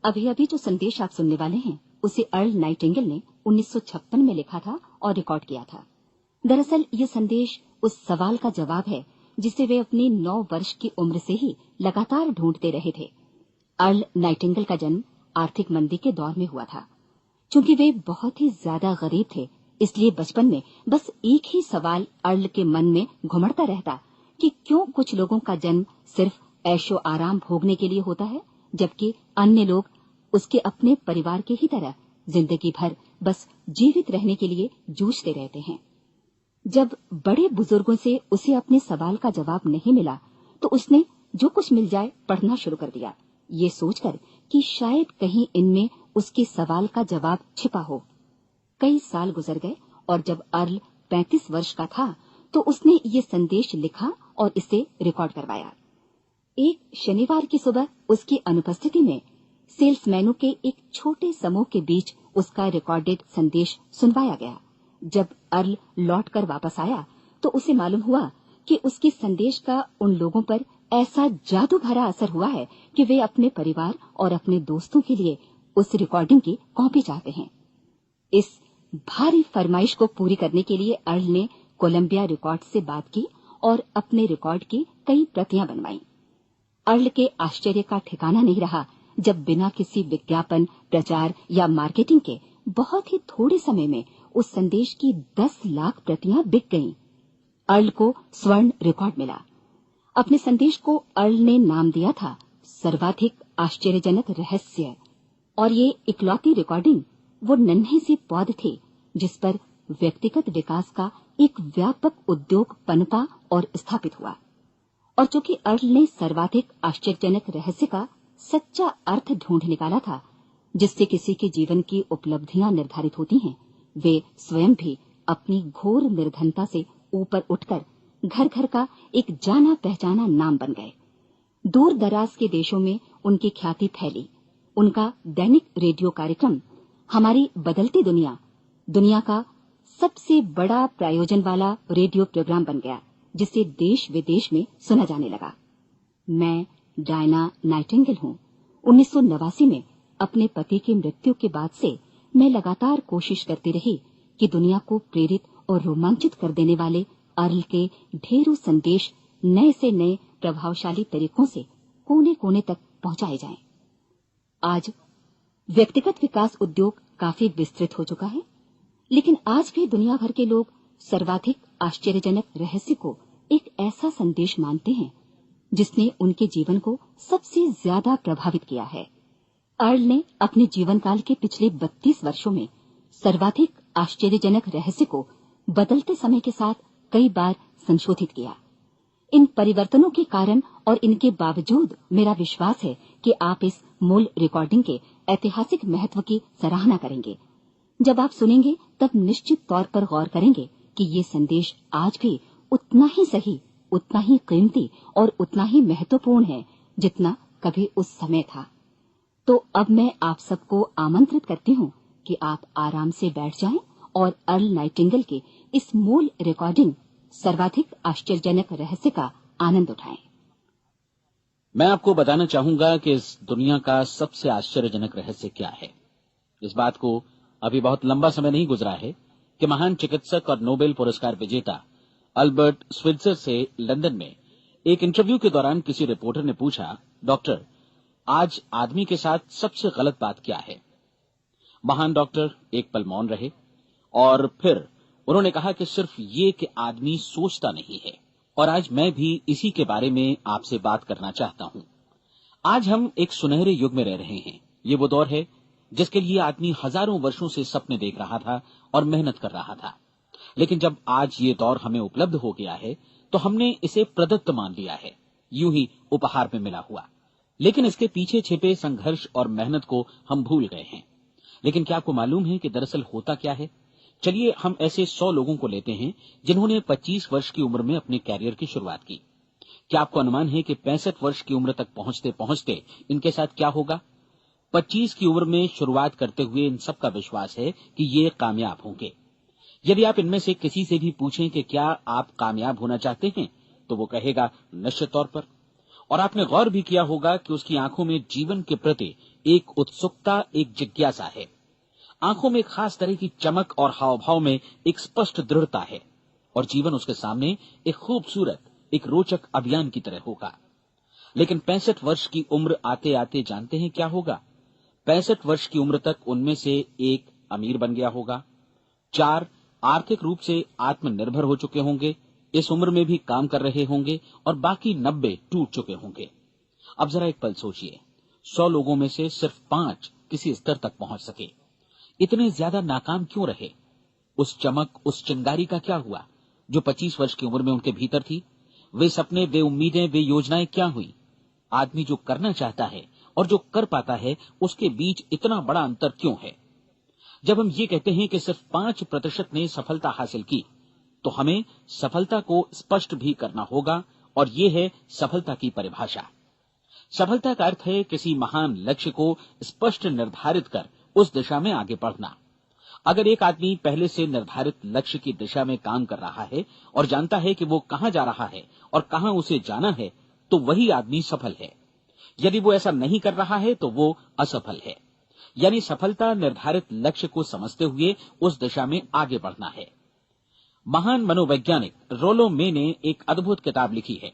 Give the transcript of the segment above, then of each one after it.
अभी अभी जो संदेश आप सुनने वाले हैं उसे अर्ल नाइटिंगेल ने 1956 में लिखा था और रिकॉर्ड किया था। दरअसल ये संदेश उस सवाल का जवाब है जिसे वे अपनी 9 वर्ष की उम्र से ही लगातार ढूंढते रहे थे। अर्ल नाइटिंगेल का जन्म आर्थिक मंदी के दौर में हुआ था। चूंकि वे बहुत ही ज्यादा गरीब थे, इसलिए बचपन में बस एक ही सवाल अर्ल के मन में घुमड़ता रहता कि क्यों कुछ लोगों का जन्म सिर्फ ऐशो आराम भोगने के लिए होता है, जबकि अन्य लोग उसके अपने परिवार के ही तरह जिंदगी भर बस जीवित रहने के लिए जूझते रहते हैं। जब बड़े बुजुर्गों से उसे अपने सवाल का जवाब नहीं मिला, तो उसने जो कुछ मिल जाए पढ़ना शुरू कर दिया, ये सोचकर कि शायद कहीं इनमें उसके सवाल का जवाब छिपा हो। कई साल गुजर गए और जब अर्ल 35 वर्ष का था तो उसने ये संदेश लिखा और इसे रिकॉर्ड करवाया। एक शनिवार की सुबह उसकी अनुपस्थिति में सेल्समैनों के एक छोटे समूह के बीच उसका रिकॉर्डेड संदेश सुनवाया गया। जब अर्ल लौटकर वापस आया तो उसे मालूम हुआ कि उसके संदेश का उन लोगों पर ऐसा जादू भरा असर हुआ है कि वे अपने परिवार और अपने दोस्तों के लिए उस रिकॉर्डिंग की कॉपी चाहते हैं। इस भारी फरमाइश को पूरी करने के लिए अर्ल ने कोलंबिया रिकॉर्ड से बात की और अपने रिकॉर्ड की कई प्रतियां बनवाई। अर्ल के आश्चर्य का ठिकाना नहीं रहा जब बिना किसी विज्ञापन, प्रचार या मार्केटिंग के बहुत ही थोड़े समय में उस संदेश की 10 लाख प्रतियां बिक गईं। अर्ल को स्वर्ण रिकॉर्ड मिला। अपने संदेश को अर्ल ने नाम दिया था सर्वाधिक आश्चर्यजनक रहस्य, और ये इकलौती रिकॉर्डिंग वो नन्हे से पौध थे जिस पर व्यक्तिगत विकास का एक व्यापक उद्योग पनपा और स्थापित हुआ। और चूंकि अर्ल ने सर्वाधिक आश्चर्यजनक रहस्य का सच्चा अर्थ ढूंढ निकाला था, जिससे किसी के जीवन की उपलब्धियां निर्धारित होती हैं, वे स्वयं भी अपनी घोर निर्धनता से ऊपर उठकर घर घर का एक जाना पहचाना नाम बन गए। दूर दराज के देशों में उनकी ख्याति फैली। उनका दैनिक रेडियो कार्यक्रम हमारी बदलती दुनिया का सबसे बड़ा प्रायोजन वाला रेडियो प्रोग्राम बन गया, जिसे देश विदेश में सुना जाने लगा। मैं डायना नाइटिंगेल हूँ। 1989 में अपने पति की मृत्यु के बाद से मैं लगातार कोशिश करती रही कि दुनिया को प्रेरित और रोमांचित कर देने वाले अर्ल के ढेरों संदेश नए से नए प्रभावशाली तरीकों से कोने कोने तक पहुंचाए जाएं। आज व्यक्तिगत विकास उद्योग काफी विस्तृत हो चुका है, लेकिन आज भी दुनिया भर के लोग सर्वाधिक आश्चर्यजनक रहस्य को एक ऐसा संदेश मानते हैं जिसने उनके जीवन को सबसे ज्यादा प्रभावित किया है। अर्ल ने अपने जीवन काल के पिछले 32 वर्षों में सर्वाधिक आश्चर्यजनक रहस्य को बदलते समय के साथ कई बार संशोधित किया। इन परिवर्तनों के कारण और इनके बावजूद मेरा विश्वास है कि आप इस मूल रिकॉर्डिंग के ऐतिहासिक महत्व की सराहना करेंगे। जब आप सुनेंगे तब निश्चित तौर पर गौर करेंगे कि ये संदेश आज भी उतना ही सही, उतना ही कीमती और उतना ही महत्वपूर्ण है जितना कभी उस समय था। तो अब मैं आप सबको आमंत्रित करती हूँ कि आप आराम से बैठ जाएं और अर्ल नाइटिंगेल के इस मूल रिकॉर्डिंग सर्वाधिक आश्चर्यजनक रहस्य का आनंद उठाएं। मैं आपको बताना चाहूंगा कि इस दुनिया का सबसे आश्चर्यजनक रहस्य क्या है। इस बात को अभी बहुत लंबा समय नहीं गुजरा है कि महान चिकित्सक और नोबेल पुरस्कार विजेता अल्बर्ट स्विट्जर से लंदन में एक इंटरव्यू के दौरान किसी रिपोर्टर ने पूछा, डॉक्टर, आज आदमी के साथ सबसे गलत बात क्या है? महान डॉक्टर एक पल मौन रहे और फिर उन्होंने कहा कि सिर्फ ये कि आदमी सोचता नहीं है। और आज मैं भी इसी के बारे में आपसे बात करना चाहता हूं। आज हम एक सुनहरे युग में रह रहे हैं। ये वो दौर है जिसके लिए आदमी हजारों वर्षों से सपने देख रहा था और मेहनत कर रहा था। लेकिन जब आज ये दौर हमें उपलब्ध हो गया है तो हमने इसे प्रदत्त मान लिया है, यूं ही उपहार में मिला हुआ। लेकिन इसके पीछे छिपे संघर्ष और मेहनत को हम भूल गए हैं। लेकिन क्या आपको मालूम है कि दरअसल होता क्या है? चलिए हम ऐसे 100 लोगों को लेते हैं जिन्होंने 25 वर्ष की उम्र में अपने कैरियर की शुरुआत की। क्या आपको अनुमान है कि 65 वर्ष की उम्र तक पहुंचते पहुंचते इनके साथ क्या होगा? 25 की उम्र में शुरुआत करते हुए इन सबका विश्वास है कि ये कामयाब होंगे। यदि आप इनमें से किसी से भी पूछें कि क्या आप कामयाब होना चाहते हैं, तो वो कहेगा निश्चित तौर पर। और आपने गौर भी किया होगा कि उसकी आंखों में जीवन के प्रति एक उत्सुकता, एक जिज्ञासा है। आंखों में एक खास तरह की चमक और हाव भाव में एक स्पष्ट दृढ़ता है और जीवन उसके सामने एक खूबसूरत, एक रोचक अभियान की तरह होगा। लेकिन 65 वर्ष की उम्र आते आते जानते हैं क्या होगा? 65 वर्ष की उम्र तक उनमें से एक अमीर बन गया होगा, 4 आर्थिक रूप से आत्मनिर्भर हो चुके होंगे, इस उम्र में भी काम कर रहे होंगे और बाकी 90 टूट चुके होंगे। अब जरा एक पल सोचिए, 100 लोगों में से सिर्फ 5 किसी स्तर तक पहुंच सके। इतने ज्यादा नाकाम क्यों रहे? उस चमक, उस चिंगारी का क्या हुआ जो 25 वर्ष की उम्र में उनके भीतर थी? वे सपने, वे उम्मीदें, वे योजनाएं क्या हुई? आदमी जो करना चाहता है और जो कर पाता है, उसके बीच इतना बड़ा अंतर क्यों है? जब हम ये कहते हैं कि सिर्फ 5% ने सफलता हासिल की, तो हमें सफलता को स्पष्ट भी करना होगा, और ये है सफलता की परिभाषा। सफलता का अर्थ है किसी महान लक्ष्य को स्पष्ट निर्धारित कर उस दिशा में आगे बढ़ना। अगर एक आदमी पहले से निर्धारित लक्ष्य की दिशा में काम कर रहा है और जानता है कि वो कहां जा रहा है और कहां उसे जाना है, तो वही आदमी सफल है। यदि वो ऐसा नहीं कर रहा है तो वो असफल है। यानी सफलता निर्धारित लक्ष्य को समझते हुए उस दिशा में आगे बढ़ना है। महान मनोवैज्ञानिक रोलो मे ने एक अद्भुत किताब लिखी है,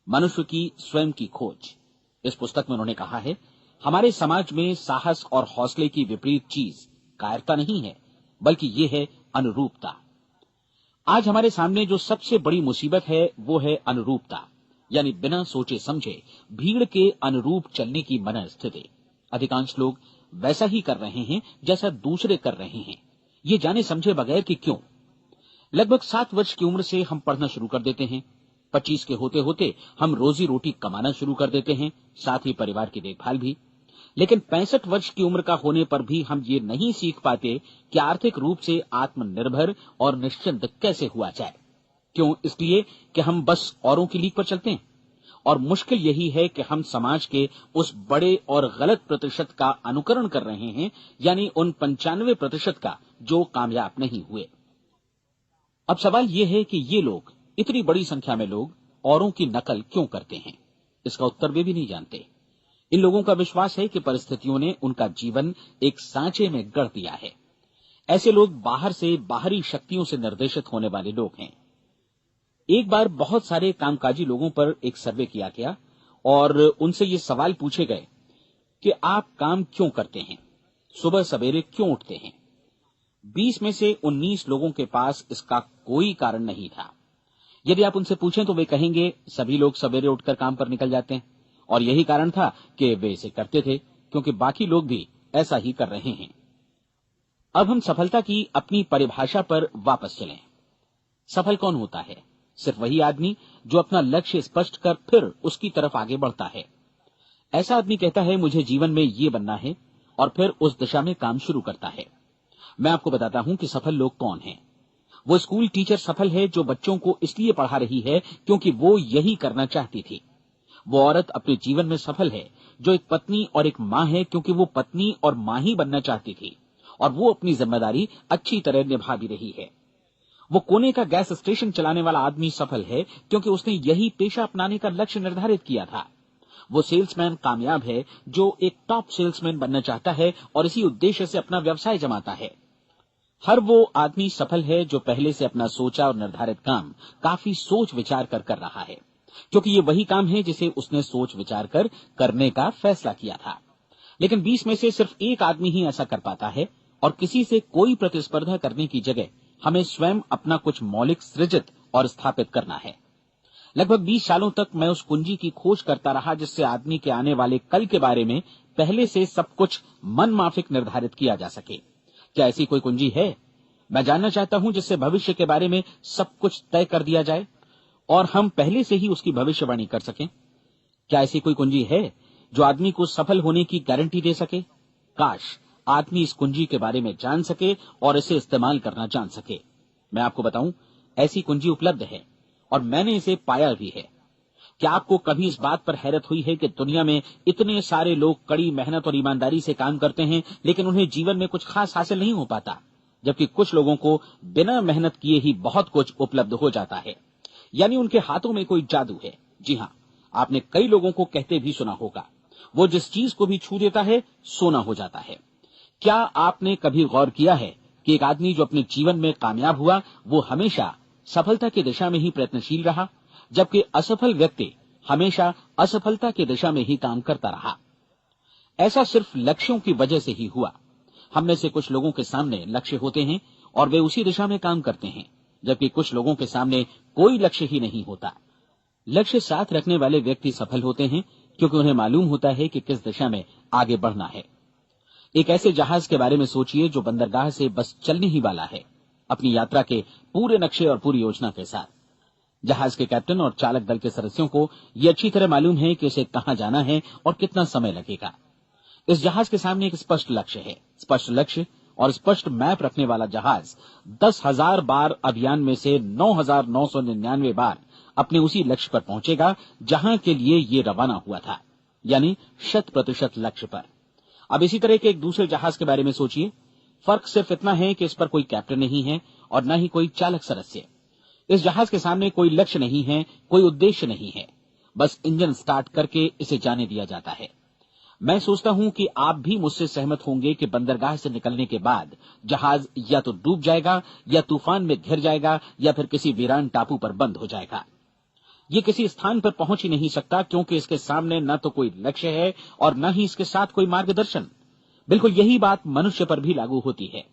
मनुष्य की स्वयं की खोज। इस पुस्तक में उन्होंने कहा है, हमारे समाज में साहस और हौसले की विपरीत चीज कायरता नहीं है, बल्कि ये है अनुरूपता। आज हमारे सामने जो सबसे बड़ी मुसीबत है वो है अनुरूपता, यानी बिना सोचे समझे भीड़ के अनुरूप चलने की मनस्थिति। अधिकांश लोग वैसा ही कर रहे हैं जैसा दूसरे कर रहे हैं, ये जाने समझे बगैर कि क्यों। लगभग 7 वर्ष की उम्र से हम पढ़ना शुरू कर देते हैं, 25 के होते होते हम रोजी रोटी कमाना शुरू कर देते हैं, साथ ही परिवार की देखभाल भी। लेकिन 65 वर्ष की उम्र का होने पर भी हम ये नहीं सीख पाते कि आर्थिक रूप से आत्मनिर्भर और निश्चिंत कैसे हुआ जाए। क्यों? इसलिए कि हम बस औरों की लीक पर चलते हैं। और मुश्किल यही है कि हम समाज के उस बड़े और गलत प्रतिशत का अनुकरण कर रहे हैं, यानी उन 95% का जो कामयाब नहीं हुए। अब सवाल यह है कि ये लोग, इतनी बड़ी संख्या में लोग, औरों की नकल क्यों करते हैं? इसका उत्तर वे भी नहीं जानते। इन लोगों का विश्वास है कि परिस्थितियों ने उनका जीवन एक सांचे में गढ़ दिया है। ऐसे लोग बाहर से, बाहरी शक्तियों से निर्देशित होने वाले लोग हैं। एक बार बहुत सारे कामकाजी लोगों पर एक सर्वे किया गया और उनसे ये सवाल पूछे गए कि आप काम क्यों करते हैं, सुबह सवेरे क्यों उठते हैं? 20 में से 19 लोगों के पास इसका कोई कारण नहीं था। यदि आप उनसे पूछें तो वे कहेंगे सभी लोग सवेरे उठकर काम पर निकल जाते हैं और यही कारण था कि वे इसे करते थे क्योंकि बाकी लोग भी ऐसा ही कर रहे हैं। अब हम सफलता की अपनी परिभाषा पर वापस चलें। सफल कौन होता है? सिर्फ वही आदमी जो अपना लक्ष्य स्पष्ट कर फिर उसकी तरफ आगे बढ़ता है। ऐसा आदमी कहता है मुझे जीवन में ये बनना है और फिर उस दिशा में काम शुरू करता है। मैं आपको बताता हूं कि सफल लोग कौन हैं। वो स्कूल टीचर सफल है जो बच्चों को इसलिए पढ़ा रही है क्योंकि वो यही करना चाहती थी। वो औरत अपने जीवन में सफल है जो एक पत्नी और एक मां है क्योंकि वो पत्नी और मां ही बनना चाहती थी और वो अपनी जिम्मेदारी अच्छी तरह निभा भी रही है। वो कोने का गैस स्टेशन चलाने वाला आदमी सफल है क्योंकि उसने यही पेशा अपनाने का लक्ष्य निर्धारित किया था। वो सेल्समैन कामयाब है जो एक टॉप सेल्समैन बनना चाहता है और इसी उद्देश्य से अपना व्यवसाय जमाता है। हर वो आदमी सफल है जो पहले से अपना सोचा और निर्धारित काम काफी सोच विचार कर रहा है, क्योंकि ये वही काम है जिसे उसने सोच विचार कर करने का फैसला किया था। लेकिन 20 में से सिर्फ एक आदमी ही ऐसा कर पाता है और किसी से कोई प्रतिस्पर्धा करने की जगह हमें स्वयं अपना कुछ मौलिक सृजित और स्थापित करना है। लगभग 20 सालों तक मैं उस कुंजी की खोज करता रहा जिससे आदमी के आने वाले कल के बारे में पहले से सब कुछ मन माफिक निर्धारित किया जा सके। क्या ऐसी कोई कुंजी है? मैं जानना चाहता हूं जिससे भविष्य के बारे में सब कुछ तय कर दिया जाए और हम पहले से ही उसकी भविष्यवाणी कर सकें। क्या ऐसी कोई कुंजी है जो आदमी को सफल होने की गारंटी दे सके? काश आदमी इस कुंजी के बारे में जान सके और इसे इस्तेमाल करना जान सके। मैं आपको बताऊं, ऐसी कुंजी उपलब्ध है और मैंने इसे पाया भी है। क्या आपको कभी इस बात पर हैरत हुई है कि दुनिया में इतने सारे लोग कड़ी मेहनत और ईमानदारी से काम करते हैं लेकिन उन्हें जीवन में कुछ खास हासिल नहीं हो पाता, जबकि कुछ लोगों को बिना मेहनत किए ही बहुत कुछ उपलब्ध हो जाता है। यानी उनके हाथों में कोई जादू है। जी हां, आपने कई लोगों को कहते भी सुना होगा, वो जिस चीज को भी छू देता है सोना हो जाता है। क्या आपने कभी गौर किया है कि एक आदमी जो अपने जीवन में कामयाब हुआ वो हमेशा सफलता की दिशा में ही प्रयत्नशील रहा, जबकि असफल व्यक्ति हमेशा असफलता की दिशा में ही काम करता रहा। ऐसा सिर्फ लक्ष्यों की वजह से ही हुआ। हम में से कुछ लोगों के सामने लक्ष्य होते हैं और वे उसी दिशा में काम करते हैं, जबकि कुछ लोगों के सामने कोई लक्ष्य ही नहीं होता। लक्ष्य साथ रखने वाले व्यक्ति सफल होते हैं क्योंकि उन्हें मालूम होता है कि किस दिशा में आगे बढ़ना है। एक ऐसे जहाज के बारे में सोचिए जो बंदरगाह से बस चलने ही वाला है, अपनी यात्रा के पूरे नक्शे और पूरी योजना के साथ। जहाज के कैप्टन और चालक दल के सदस्यों को यह अच्छी तरह मालूम है कि उसे कहां जाना है और कितना समय लगेगा। इस जहाज के सामने एक स्पष्ट लक्ष्य है। स्पष्ट लक्ष्य और स्पष्ट मैप रखने वाला जहाज 10,000 बार अभियान में से 9,999 बार अपने उसी लक्ष्य पर पहुंचेगा जहां के लिए ये रवाना हुआ था, यानी 100% लक्ष्य पर। अब इसी तरह के एक दूसरे जहाज के बारे में सोचिए। फर्क सिर्फ इतना है कि इस पर कोई कैप्टन नहीं है और न ही कोई चालक सदस्य। इस जहाज के सामने कोई लक्ष्य नहीं है, कोई उद्देश्य नहीं है, बस इंजन स्टार्ट करके इसे जाने दिया जाता है। मैं सोचता हूं कि आप भी मुझसे सहमत होंगे कि बंदरगाह से निकलने के बाद जहाज या तो डूब जाएगा या तूफान में घिर जाएगा या फिर किसी वीरान टापू पर बंद हो जाएगा। ये किसी स्थान पर पहुंच ही नहीं सकता क्योंकि इसके सामने न तो कोई लक्ष्य है और न ही इसके साथ कोई मार्गदर्शन। बिल्कुल यही बात मनुष्य पर भी लागू होती है।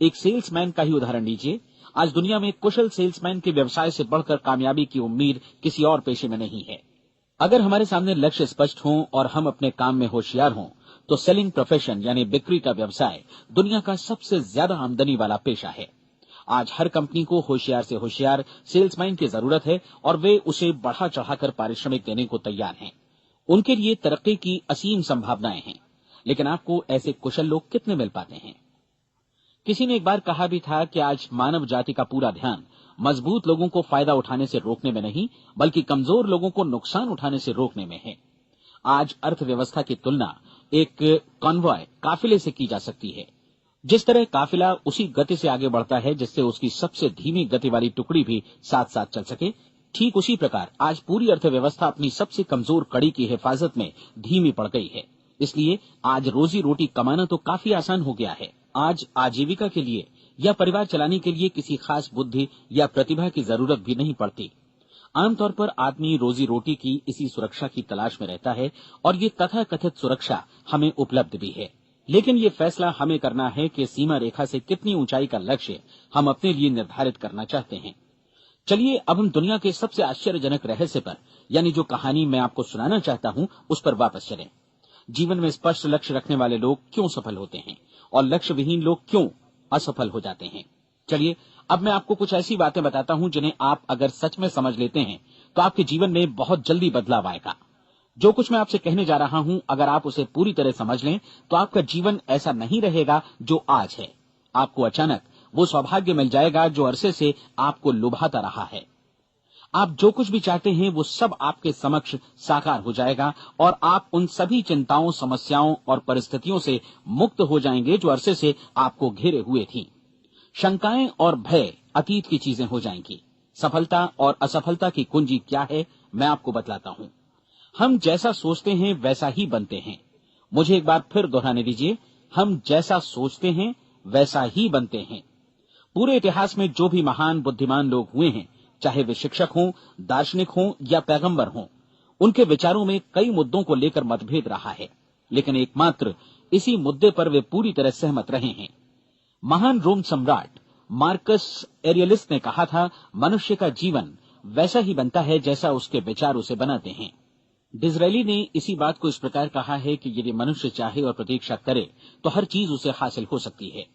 एक सेल्समैन का ही उदाहरण लीजिए। आज दुनिया में कुशल सेल्समैन के व्यवसाय से बढ़कर कामयाबी की उम्मीद किसी और पेशे में नहीं है। अगर हमारे सामने लक्ष्य स्पष्ट हों और हम अपने काम में होशियार हों तो सेलिंग प्रोफेशन यानी बिक्री का व्यवसाय दुनिया का सबसे ज्यादा आमदनी वाला पेशा है। आज हर कंपनी को होशियार से होशियार सेल्समैन की जरूरत है और वे उसे बढ़ा चढ़ाकर पारिश्रमिक देने को तैयार हैं। उनके लिए तरक्की की असीम संभावनाएं हैं, लेकिन आपको ऐसे कुशल लोग कितने मिल पाते हैं? किसी ने एक बार कहा भी था कि आज मानव जाति का पूरा ध्यान मजबूत लोगों को फायदा उठाने से रोकने में नहीं, बल्कि कमजोर लोगों को नुकसान उठाने से रोकने में है। आज अर्थव्यवस्था की तुलना एक कॉन्वॉय काफिले से की जा सकती है। जिस तरह काफिला उसी गति से आगे बढ़ता है जिससे उसकी सबसे धीमी गति वाली टुकड़ी भी साथ साथ चल सके, ठीक उसी प्रकार आज पूरी अर्थव्यवस्था अपनी सबसे कमजोर कड़ी की हिफाजत में धीमी पड़ गई है। इसलिए आज रोजी रोटी कमाना तो काफी आसान हो गया है। आज आजीविका के लिए या परिवार चलाने के लिए किसी खास बुद्धि या प्रतिभा की जरूरत भी नहीं पड़ती। आमतौर पर आदमी रोजी रोटी की इसी सुरक्षा की तलाश में रहता है और ये तथाकथित सुरक्षा हमें उपलब्ध भी है। लेकिन ये फैसला हमें करना है कि सीमा रेखा से कितनी ऊंचाई का लक्ष्य हम अपने लिए निर्धारित करना चाहते हैं। चलिए अब हम दुनिया के सबसे आश्चर्यजनक रहस्य पर, यानी जो कहानी मैं आपको सुनाना चाहता हूं, उस पर वापस चलें। जीवन में स्पष्ट लक्ष्य रखने वाले लोग क्यों सफल होते हैं और लक्ष्य विहीन लोग क्यों असफल हो जाते हैं? चलिए अब मैं आपको कुछ ऐसी बातें बताता हूं जिन्हें आप अगर सच में समझ लेते हैं तो आपके जीवन में बहुत जल्दी बदलाव आएगा। जो कुछ मैं आपसे कहने जा रहा हूं, अगर आप उसे पूरी तरह समझ लें तो आपका जीवन ऐसा नहीं रहेगा जो आज है। आपको अचानक वो सौभाग्य मिल जाएगा जो अरसे से आपको लुभाता रहा है। आप जो कुछ भी चाहते हैं वो सब आपके समक्ष साकार हो जाएगा और आप उन सभी चिंताओं, समस्याओं और परिस्थितियों से मुक्त हो जाएंगे जो अरसे से आपको घेरे हुए थी। शंकाएं और भय अतीत की चीजें हो जाएंगी। सफलता और असफलता की कुंजी क्या है, मैं आपको बतलाता हूं। हम जैसा सोचते हैं वैसा ही बनते हैं। मुझे एक बार फिर दोहराने दीजिए, हम जैसा सोचते हैं वैसा ही बनते हैं। पूरे इतिहास में जो भी महान बुद्धिमान लोग हुए हैं, चाहे वे शिक्षक हों, दार्शनिक हों या पैगंबर हों, उनके विचारों में कई मुद्दों को लेकर मतभेद रहा है, लेकिन एकमात्र इसी मुद्दे पर वे पूरी तरह सहमत रहे हैं। महान रोम सम्राट मार्कस एरियलिस ने कहा था, मनुष्य का जीवन वैसा ही बनता है जैसा उसके विचार उसे बनाते हैं। डिज़रायली ने इसी बात को इस प्रकार कहा है कि यदि मनुष्य चाहे और प्रतीक्षा करे तो हर चीज उसे हासिल हो सकती है।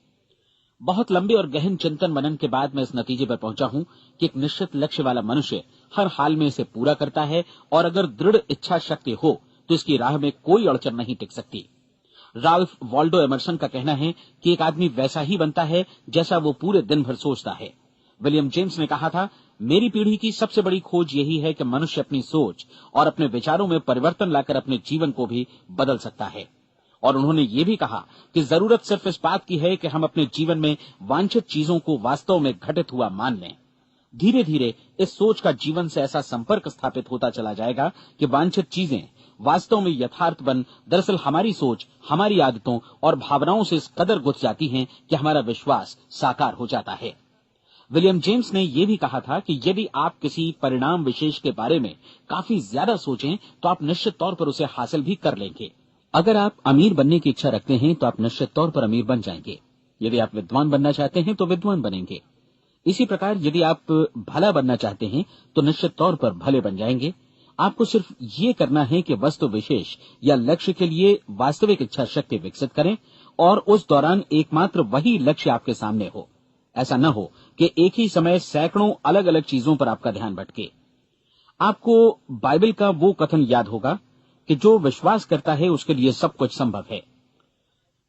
बहुत लंबे और गहन चिंतन मनन के बाद मैं इस नतीजे पर पहुंचा हूं कि एक निश्चित लक्ष्य वाला मनुष्य हर हाल में इसे पूरा करता है और अगर दृढ़ इच्छा शक्ति हो तो इसकी राह में कोई अड़चन नहीं टिक सकती। राल्फ वॉल्डो एमर्सन का कहना है कि एक आदमी वैसा ही बनता है जैसा वो पूरे दिन भर सोचता है। विलियम जेम्स ने कहा था, मेरी पीढ़ी की सबसे बड़ी खोज यही है कि मनुष्य अपनी सोच और अपने विचारों में परिवर्तन लाकर अपने जीवन को भी बदल सकता है। और उन्होंने ये भी कहा कि जरूरत सिर्फ इस बात की है कि हम अपने जीवन में वांछित चीजों को वास्तव में घटित हुआ मान लें। धीरे धीरे इस सोच का जीवन से ऐसा संपर्क स्थापित होता चला जाएगा कि वांछित चीजें वास्तव में यथार्थ बन दरअसल हमारी सोच, हमारी आदतों और भावनाओं से इस कदर गुथ जाती हैं कि हमारा विश्वास साकार हो जाता है। विलियम जेम्स ने यह भी कहा था कि यदि आप किसी परिणाम विशेष के बारे में काफी ज्यादा सोचें तो आप निश्चित तौर पर उसे हासिल भी कर लेंगे। अगर आप अमीर बनने की इच्छा रखते हैं तो आप निश्चित तौर पर अमीर बन जाएंगे। यदि आप विद्वान बनना चाहते हैं तो विद्वान बनेंगे। इसी प्रकार यदि आप भला बनना चाहते हैं तो निश्चित तौर पर भले बन जाएंगे। आपको सिर्फ ये करना है कि वस्तु विशेष या लक्ष्य के लिए वास्तविक इच्छा शक्ति विकसित करें और उस दौरान एकमात्र वही लक्ष्य आपके सामने हो। ऐसा न हो कि एक ही समय सैकड़ों अलग अलग चीजों पर आपका ध्यान भटके। आपको बाइबल का वो कथन याद होगा कि जो विश्वास करता है उसके लिए सब कुछ संभव है।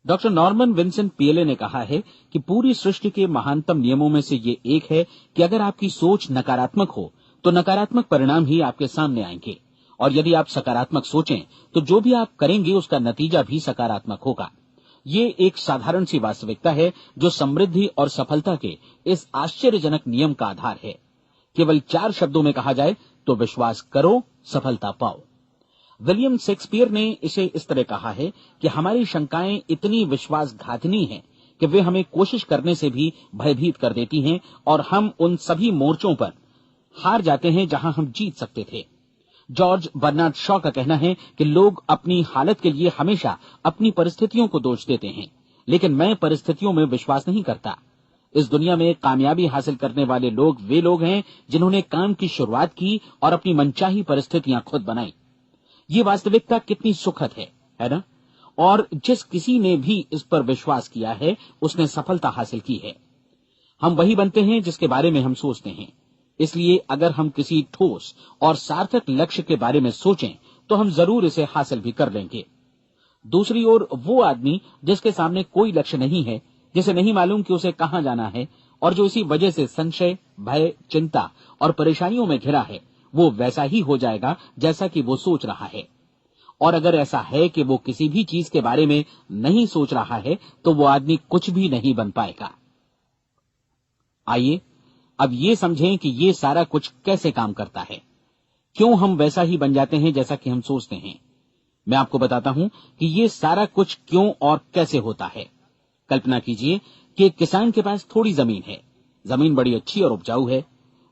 डॉक्टर नॉर्मन विंसेंट पीएले ने कहा है कि पूरी सृष्टि के महानतम नियमों में से ये एक है कि अगर आपकी सोच नकारात्मक हो तो नकारात्मक परिणाम ही आपके सामने आएंगे, और यदि आप सकारात्मक सोचें तो जो भी आप करेंगे उसका नतीजा भी सकारात्मक होगा। ये एक साधारण सी वास्तविकता है जो समृद्धि और सफलता के इस आश्चर्यजनक नियम का आधार है। केवल 4 शब्दों में कहा जाए तो विश्वास करो, सफलता पाओ। विलियम शेक्सपियर ने इसे इस तरह कहा है कि हमारी शंकाएं इतनी विश्वासघातिनी हैं कि वे हमें कोशिश करने से भी भयभीत कर देती हैं और हम उन सभी मोर्चों पर हार जाते हैं जहां हम जीत सकते थे। जॉर्ज बर्नार्ड शॉ का कहना है कि लोग अपनी हालत के लिए हमेशा अपनी परिस्थितियों को दोष देते हैं, लेकिन मैं परिस्थितियों में विश्वास नहीं करता। इस दुनिया में कामयाबी हासिल करने वाले लोग वे लोग हैं जिन्होंने काम की शुरुआत की और अपनी मनचाही परिस्थितियां खुद बनाई। ये वास्तविकता कितनी सुखद है ना? और जिस किसी ने भी इस पर विश्वास किया है उसने सफलता हासिल की है। हम वही बनते हैं जिसके बारे में हम सोचते हैं। इसलिए अगर हम किसी ठोस और सार्थक लक्ष्य के बारे में सोचें तो हम जरूर इसे हासिल भी कर लेंगे। दूसरी ओर वो आदमी जिसके सामने कोई लक्ष्य नहीं है, जिसे नहीं मालूम कि उसे कहां जाना है और जो इसी वजह से संशय, भय, चिंता और परेशानियों में घिरा है, वो वैसा ही हो जाएगा जैसा कि वो सोच रहा है। और अगर ऐसा है कि वो किसी भी चीज के बारे में नहीं सोच रहा है तो वो आदमी कुछ भी नहीं बन पाएगा। आइए अब ये समझें कि ये सारा कुछ कैसे काम करता है, क्यों हम वैसा ही बन जाते हैं जैसा कि हम सोचते हैं। मैं आपको बताता हूं कि ये सारा कुछ क्यों और कैसे होता है। कल्पना कीजिए कि एक किसान के पास थोड़ी जमीन है। जमीन बड़ी अच्छी और उपजाऊ है।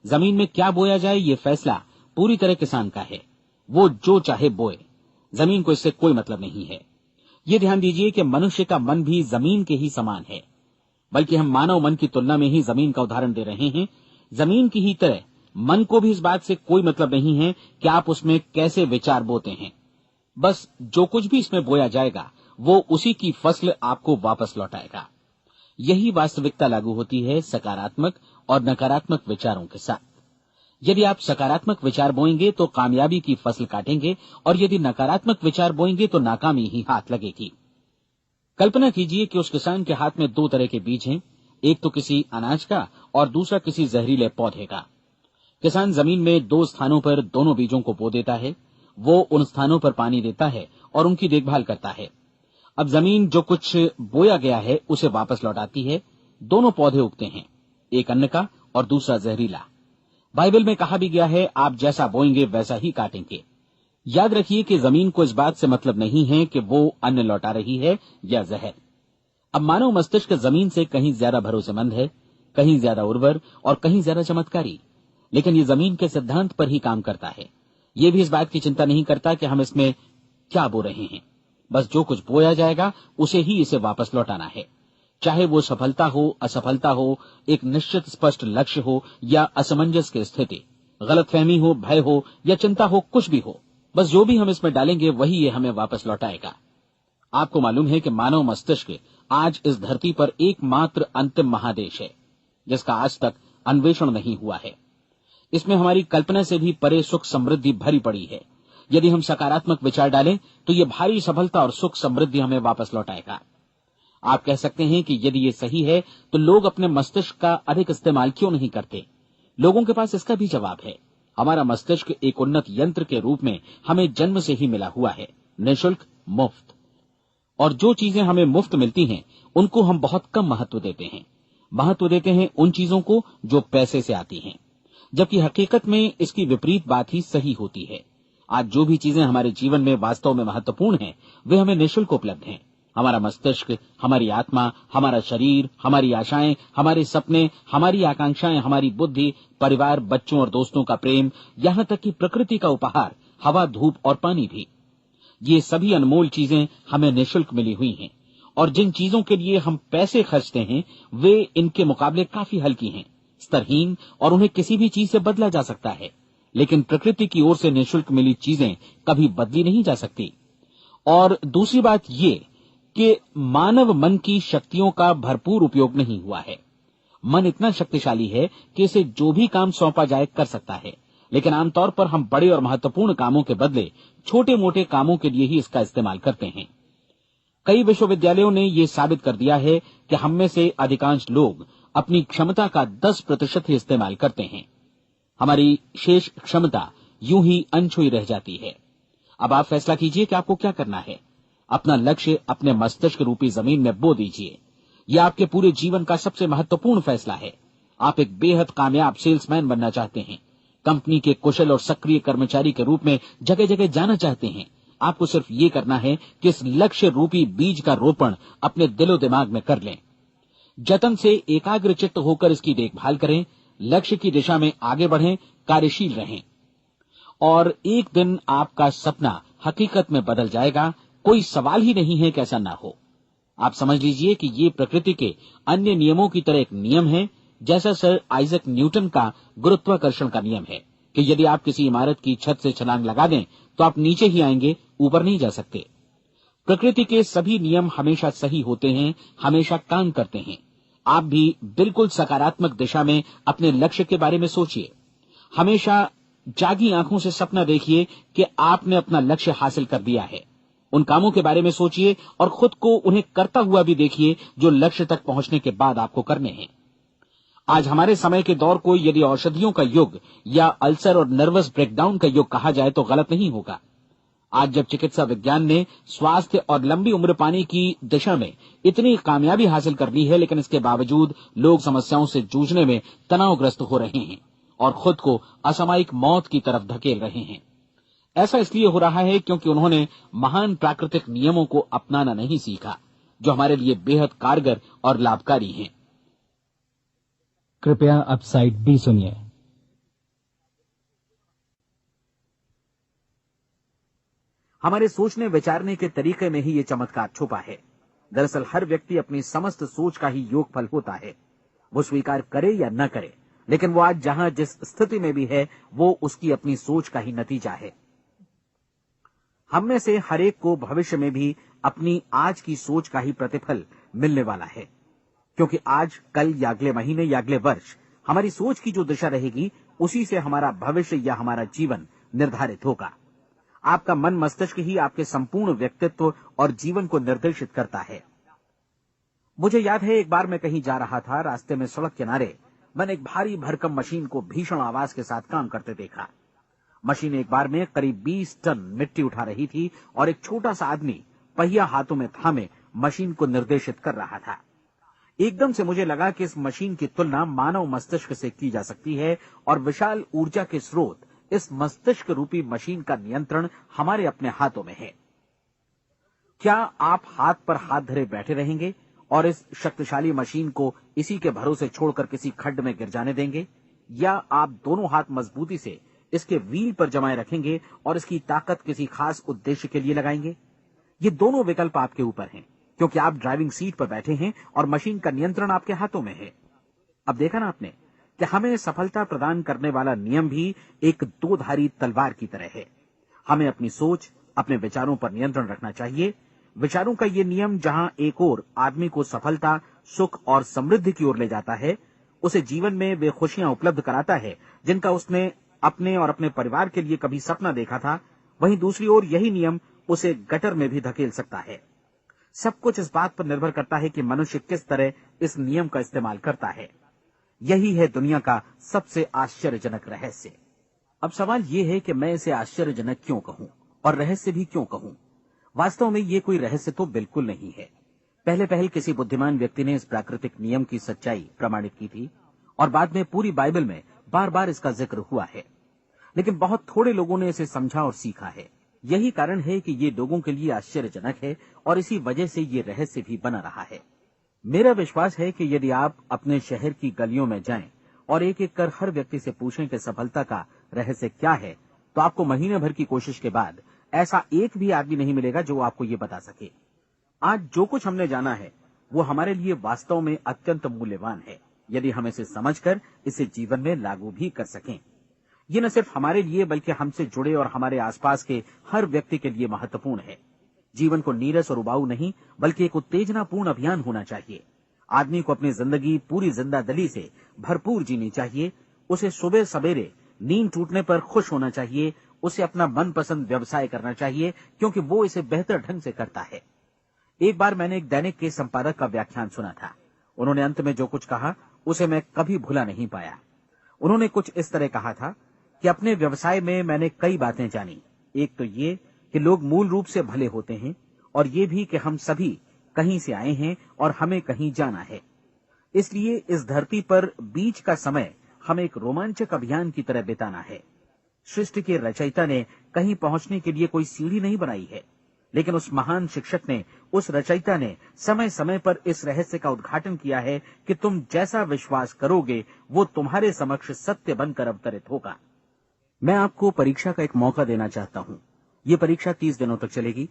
जमीन में क्या बोया जाए ये फैसला पूरी तरह किसान का है। वो जो चाहे बोए, जमीन को इससे कोई मतलब नहीं है। ये ध्यान दीजिए कि मनुष्य का मन भी जमीन के ही समान है, बल्कि हम मानव मन की तुलना में ही जमीन का उदाहरण दे रहे हैं। जमीन की ही तरह मन को भी इस बात से कोई मतलब नहीं है कि आप उसमें कैसे विचार बोते हैं। बस जो कुछ भी इसमें बोया जाएगा वो उसी की फसल आपको वापस लौटाएगा। यही वास्तविकता लागू होती है सकारात्मक और नकारात्मक विचारों के साथ। यदि आप सकारात्मक विचार बोएंगे तो कामयाबी की फसल काटेंगे, और यदि नकारात्मक विचार बोएंगे तो नाकामी ही हाथ लगेगी। कल्पना कीजिए कि उस किसान के हाथ में 2 तरह के बीज हैं, एक तो किसी अनाज का और दूसरा किसी जहरीले पौधे का। किसान जमीन में 2 स्थानों पर दोनों बीजों को बो देता है। वो उन स्थानों पर पानी देता है और उनकी देखभाल करता है। अब जमीन जो कुछ बोया गया है उसे वापस लौटाती है। दोनों पौधे उगते हैं, एक अन्न का और दूसरा जहरीला। बाइबल में कहा भी गया है, आप जैसा बोएंगे वैसा ही काटेंगे। याद रखिए कि जमीन को इस बात से मतलब नहीं है कि वो अन्न लौटा रही है या जहर। अब मानव मस्तिष्क जमीन से कहीं ज्यादा भरोसेमंद है, कहीं ज्यादा उर्वर और कहीं ज्यादा चमत्कारी, लेकिन ये जमीन के सिद्धांत पर ही काम करता है। ये भी इस बात की चिंता नहीं करता कि हम इसमें क्या बो रहे हैं। बस जो कुछ बोया जाएगा उसे ही इसे वापस लौटाना है, चाहे वो सफलता हो, असफलता हो, एक निश्चित स्पष्ट लक्ष्य हो या असमंजस की स्थिति, गलतफहमी हो, भय हो या चिंता हो, कुछ भी हो। बस जो भी हम इसमें डालेंगे वही ये हमें वापस लौटाएगा। आपको मालूम है कि मानव मस्तिष्क आज इस धरती पर एकमात्र अंतिम महादेश है जिसका आज तक अन्वेषण नहीं हुआ है। इसमें हमारी कल्पना से भी परे सुख समृद्धि भरी पड़ी है। यदि हम सकारात्मक विचार डालें तो ये भारी सफलता और सुख समृद्धि हमें वापस लौटाएगा। आप कह सकते हैं कि यदि ये सही है तो लोग अपने मस्तिष्क का अधिक इस्तेमाल क्यों नहीं करते? लोगों के पास इसका भी जवाब है। हमारा मस्तिष्क एक उन्नत यंत्र के रूप में हमें जन्म से ही मिला हुआ है, निःशुल्क, मुफ्त। और जो चीजें हमें मुफ्त मिलती हैं उनको हम बहुत कम महत्व देते हैं। महत्व देते हैं उन चीजों को जो पैसे से आती हैं। जबकि हकीकत में इसकी विपरीत बात ही सही होती है। आज जो भी चीजें हमारे जीवन में वास्तव में महत्वपूर्ण हैं, वे हमें निःशुल्क उपलब्ध हैं। हमारा मस्तिष्क, हमारी आत्मा, हमारा शरीर, हमारी आशाएं, हमारे सपने, हमारी आकांक्षाएं, हमारी बुद्धि, परिवार, बच्चों और दोस्तों का प्रेम, यहां तक कि प्रकृति का उपहार, हवा, धूप और पानी भी, ये सभी अनमोल चीजें हमें निःशुल्क मिली हुई हैं। और जिन चीजों के लिए हम पैसे खर्चते हैं, वे इनके मुकाबले काफी हल्की हैं, स्तरहीन, और उन्हें किसी भी चीज से बदला जा सकता है। लेकिन प्रकृति की ओर से निःशुल्क मिली चीजें कभी बदली नहीं जा सकती। और दूसरी बात ये कि मानव मन की शक्तियों का भरपूर उपयोग नहीं हुआ है। मन इतना शक्तिशाली है कि इसे जो भी काम सौंपा जाए कर सकता है, लेकिन आमतौर पर हम बड़े और महत्वपूर्ण कामों के बदले छोटे मोटे कामों के लिए ही इसका इस्तेमाल करते हैं। कई विश्वविद्यालयों ने यह साबित कर दिया है कि हम में से अधिकांश लोग अपनी क्षमता का 10% ही इस्तेमाल करते हैं। हमारी शेष क्षमता यूं ही अनछुई रह जाती है। अब आप फैसला कीजिए कि आपको क्या करना है। अपना लक्ष्य अपने मस्तिष्क रूपी जमीन में बो दीजिए। यह आपके पूरे जीवन का सबसे महत्वपूर्ण फैसला है। आप एक बेहद कामयाब सेल्समैन बनना चाहते हैं, कंपनी के कुशल और सक्रिय कर्मचारी के रूप में जगह जगह जाना चाहते हैं। आपको सिर्फ ये करना है कि इस लक्ष्य रूपी बीज का रोपण अपने दिलो दिमाग में कर लें। जतन से एकाग्रचित्त होकर इसकी देखभाल करें, लक्ष्य की दिशा में आगे बढ़ें, कार्यशील रहें, और एक दिन आपका सपना हकीकत में बदल जाएगा। कोई सवाल ही नहीं है कि ऐसा ना हो। आप समझ लीजिए कि ये प्रकृति के अन्य नियमों की तरह एक नियम है, जैसा सर आइजक न्यूटन का गुरुत्वाकर्षण का नियम है कि यदि आप किसी इमारत की छत से छलांग लगा दें तो आप नीचे ही आएंगे, ऊपर नहीं जा सकते। प्रकृति के सभी नियम हमेशा सही होते हैं, हमेशा काम करते हैं। आप भी बिल्कुल सकारात्मक दिशा में अपने लक्ष्य के बारे में सोचिए। हमेशा जागी आंखों से सपना देखिए कि आपने अपना लक्ष्य हासिल कर दिया है। उन कामों के बारे में सोचिए और खुद को उन्हें करता हुआ भी देखिए जो लक्ष्य तक पहुंचने के बाद आपको करने हैं। आज हमारे समय के दौर को यदि औषधियों का युग या अल्सर और नर्वस ब्रेकडाउन का युग कहा जाए तो गलत नहीं होगा। आज जब चिकित्सा विज्ञान ने स्वास्थ्य और लंबी उम्र पाने की दिशा में इतनी कामयाबी हासिल कर ली है, लेकिन इसके बावजूद लोग समस्याओं से जूझने में तनावग्रस्त हो रहे हैं और खुद को असामयिक मौत की तरफ धकेल रहे हैं। ऐसा इसलिए हो रहा है क्योंकि उन्होंने महान प्राकृतिक नियमों को अपनाना नहीं सीखा, जो हमारे लिए बेहद कारगर और लाभकारी हैं। कृपया अब साइड बी सुनिए। हमारे सोचने विचारने के तरीके में ही ये चमत्कार छुपा है। दरअसल हर व्यक्ति अपनी समस्त सोच का ही योगफल होता है, वो स्वीकार करे या न करे, लेकिन वो आज जहां जिस स्थिति में भी है वो उसकी अपनी सोच का ही नतीजा है। हम में से हर एक को भविष्य में भी अपनी आज की सोच का ही प्रतिफल मिलने वाला है, क्योंकि आज, कल या अगले महीने या अगले वर्ष हमारी सोच की जो दिशा रहेगी उसी से हमारा भविष्य या हमारा जीवन निर्धारित होगा। आपका मन मस्तिष्क ही आपके संपूर्ण व्यक्तित्व और जीवन को निर्देशित करता है। मुझे याद है, एक बार मैं कहीं जा रहा था, रास्ते में सड़क किनारे मैंने एक भारी भरकम मशीन को भीषण आवाज के साथ काम करते देखा। मशीन एक बार में करीब 20 टन मिट्टी उठा रही थी और एक छोटा सा आदमी पहिया हाथों में थामे मशीन को निर्देशित कर रहा था। एकदम से मुझे लगा कि इस मशीन की तुलना मानव मस्तिष्क से की जा सकती है और विशाल ऊर्जा के स्रोत इस मस्तिष्क रूपी मशीन का नियंत्रण हमारे अपने हाथों में है। क्या आप हाथ पर हाथ धरे बैठे रहेंगे और इस शक्तिशाली मशीन को इसी के भरोसे छोड़कर किसी खड्ड में गिर जाने देंगे, या आप दोनों हाथ मजबूती से इसके व्हील पर जमाए रखेंगे और इसकी ताकत किसी खास उद्देश्य के लिए लगाएंगे? ये दोनों विकल्प आपके ऊपर हैं, क्योंकि आप ड्राइविंग सीट पर बैठे हैं और मशीन का नियंत्रण आपके हाथों में है। अब देखा ना आपने कि हमें सफलता प्रदान करने वाला नियम भी एक दोधारी तलवार की तरह है। हमें अपनी सोच, अपने विचारों पर नियंत्रण रखना चाहिए। विचारों का ये नियम जहां एक ओर आदमी को सफलता, सुख और समृद्धि की ओर ले जाता है, उसे जीवन में वे खुशियां उपलब्ध कराता है जिनका उसने अपने और अपने परिवार के लिए कभी सपना देखा था, वहीं दूसरी ओर यही नियम उसे गटर में भी धकेल सकता है। सब कुछ इस बात पर निर्भर करता है कि मनुष्य किस तरह इस नियम का इस्तेमाल करता है। यही है दुनिया का सबसे आश्चर्यजनक रहस्य। अब सवाल यह है कि मैं इसे आश्चर्यजनक क्यों कहूं और रहस्य भी क्यों कहूं। वास्तव में ये कोई रहस्य तो बिल्कुल नहीं है। पहले किसी बुद्धिमान व्यक्ति ने इस प्राकृतिक नियम की सच्चाई प्रमाणित की थी और बाद में पूरी बाइबल में बार बार इसका जिक्र हुआ है, लेकिन बहुत थोड़े लोगों ने इसे समझा और सीखा है। यही कारण है कि ये लोगों के लिए आश्चर्यजनक है और इसी वजह से ये रहस्य भी बना रहा है। मेरा विश्वास है कि यदि आप अपने शहर की गलियों में जाएं और एक एक कर हर व्यक्ति से पूछें कि सफलता का रहस्य क्या है, तो आपको महीने भर की कोशिश के बाद ऐसा एक भी आदमी नहीं मिलेगा जो आपको ये बता सके। आज जो कुछ हमने जाना है वो हमारे लिए वास्तव में अत्यंत मूल्यवान है, यदि हम इसे समझकर इसे जीवन में लागू भी कर सकें। ये न सिर्फ हमारे लिए बल्कि हमसे जुड़े और हमारे आसपास के हर व्यक्ति के लिए महत्वपूर्ण है। जीवन को नीरस और उबाऊ नहीं बल्कि एक उत्तेजनापूर्ण अभियान होना चाहिए। आदमी को अपनी जिंदगी पूरी जिंदादिली से भरपूर जीनी चाहिए। उसे सुबह सवेरे नींद टूटने पर खुश होना चाहिए। उसे अपना मनपसंद व्यवसाय करना चाहिए क्योंकि वो इसे बेहतर ढंग से करता है। एक बार मैंने एक दैनिक के संपादक का व्याख्यान सुना था। उन्होंने अंत में जो कुछ कहा उसे मैं कभी भुला नहीं पाया। उन्होंने कुछ इस तरह कहा था कि अपने व्यवसाय में मैंने कई बातें जानी। एक तो ये कि लोग मूल रूप से भले होते हैं और ये भी कि हम सभी कहीं से आए हैं और हमें कहीं जाना है। इसलिए इस धरती पर बीच का समय हमें एक रोमांचक अभियान की तरह बिताना है। सृष्टि के रचयिता ने कहीं पहुंचने के लिए कोई सीढ़ी नहीं बनाई है, लेकिन उस महान शिक्षक ने, उस रचयिता ने समय समय पर इस रहस्य का उद्घाटन किया है कि तुम जैसा विश्वास करोगे वो तुम्हारे समक्ष सत्य बनकर अवतरित होगा। मैं आपको परीक्षा का एक मौका देना चाहता हूं। ये परीक्षा 30 दिनों तक चलेगी।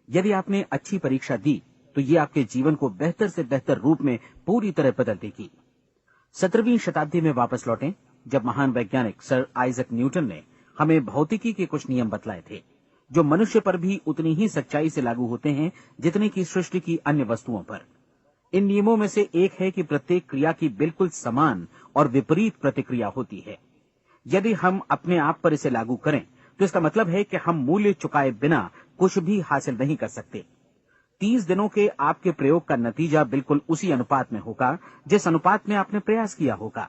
यदि आपने अच्छी परीक्षा दी तो ये आपके जीवन को बेहतर से बेहतर रूप में पूरी तरह बदल देगी। 17वीं शताब्दी में वापस लौटें, जब महान वैज्ञानिक सर आइजक न्यूटन ने हमें भौतिकी के कुछ नियम बतलाए थे, जो मनुष्य पर भी उतनी ही सच्चाई से लागू होते हैं जितनी की सृष्टि की अन्य वस्तुओं पर। इन नियमों में से एक है कि प्रत्येक क्रिया की बिल्कुल समान और विपरीत प्रतिक्रिया होती है। यदि हम अपने आप पर इसे लागू करें तो इसका मतलब है कि हम मूल्य चुकाए बिना कुछ भी हासिल नहीं कर सकते। 30 दिनों के आपके प्रयोग का नतीजा बिल्कुल उसी अनुपात में होगा जिस अनुपात में आपने प्रयास किया होगा।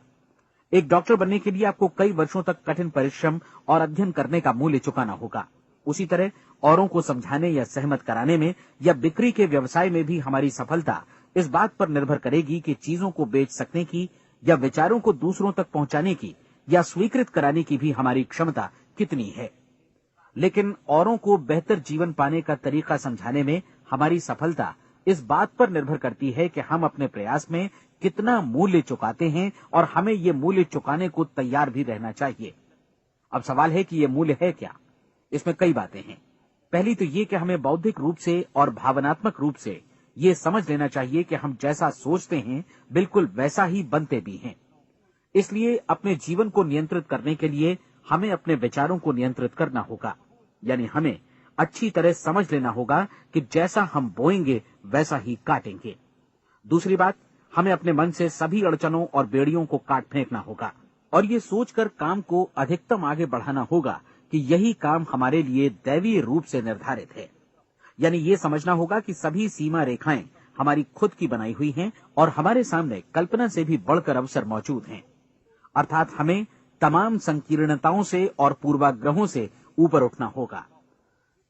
एक डॉक्टर बनने के लिए आपको कई वर्षों तक कठिन परिश्रम और अध्ययन करने का मूल्य चुकाना होगा। उसी तरह औरों को समझाने या सहमत कराने में या बिक्री के व्यवसाय में भी हमारी सफलता इस बात पर निर्भर करेगी कि चीजों को बेच सकने की या विचारों को दूसरों तक पहुंचाने की या स्वीकृत कराने की भी हमारी क्षमता कितनी है। लेकिन औरों को बेहतर जीवन पाने का तरीका समझाने में हमारी सफलता इस बात पर निर्भर करती है कि हम अपने प्रयास में कितना मूल्य चुकाते हैं और हमें ये मूल्य चुकाने को तैयार भी रहना चाहिए। अब सवाल है कि ये मूल्य है क्या? इसमें कई बातें हैं। पहली तो ये कि हमें बौद्धिक रूप से और भावनात्मक रूप से ये समझ लेना चाहिए कि हम जैसा सोचते हैं बिल्कुल वैसा ही बनते भी हैं। इसलिए अपने जीवन को नियंत्रित करने के लिए हमें अपने विचारों को नियंत्रित करना होगा। यानी हमें अच्छी तरह समझ लेना होगा कि जैसा हम बोएंगे वैसा ही काटेंगे। दूसरी बात, हमें अपने मन से सभी अड़चनों और बेड़ियों को काट फेंकना होगा और ये सोचकर काम को अधिकतम आगे बढ़ाना होगा कि यही काम हमारे लिए दैवीय रूप से निर्धारित है। यानी ये समझना होगा कि सभी सीमा रेखाएं हमारी खुद की बनाई हुई हैं और हमारे सामने कल्पना से भी बढ़कर अवसर मौजूद हैं। अर्थात हमें तमाम संकीर्णताओं से और पूर्वाग्रहों से ऊपर उठना होगा।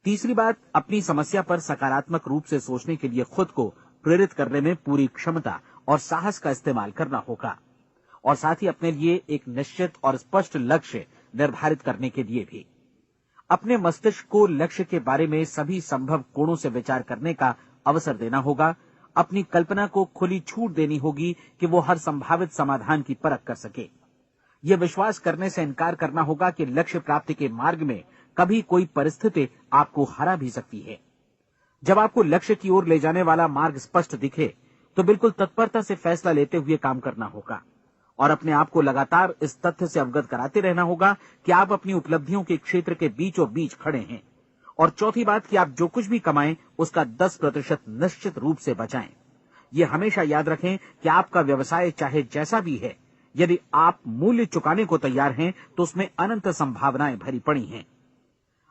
तीसरी बात, अपनी समस्या पर सकारात्मक रूप से सोचने के लिए खुद को प्रेरित करने में पूरी क्षमता और साहस का इस्तेमाल करना होगा और साथ ही अपने लिए एक निश्चित और स्पष्ट लक्ष्य निर्धारित करने के लिए भी। अपने मस्तिष्क को लक्ष्य के बारे में सभी संभव कोणों से विचार करने का अवसर देना होगा। अपनी कल्पना को खुली छूट देनी होगी कि वो हर संभावित समाधान की परख कर सके। यह विश्वास करने से इनकार करना होगा कि लक्ष्य प्राप्ति के मार्ग में कभी कोई परिस्थिति आपको हरा भी सकती है। जब आपको लक्ष्य की ओर ले जाने वाला मार्ग स्पष्ट दिखे तो बिल्कुल तत्परता से फैसला लेते हुए काम करना होगा और अपने आप को लगातार इस तथ्य से अवगत कराते रहना होगा कि आप अपनी उपलब्धियों के क्षेत्र के बीचों बीच खड़े हैं। और चौथी बात कि आप जो कुछ भी कमाएं उसका 10% निश्चित रूप से बचाएं। ये हमेशा याद रखें कि आपका व्यवसाय चाहे जैसा भी है, यदि आप मूल्य चुकाने को तैयार हैं तो उसमें अनंत संभावनाएं भरी पड़ी हैं।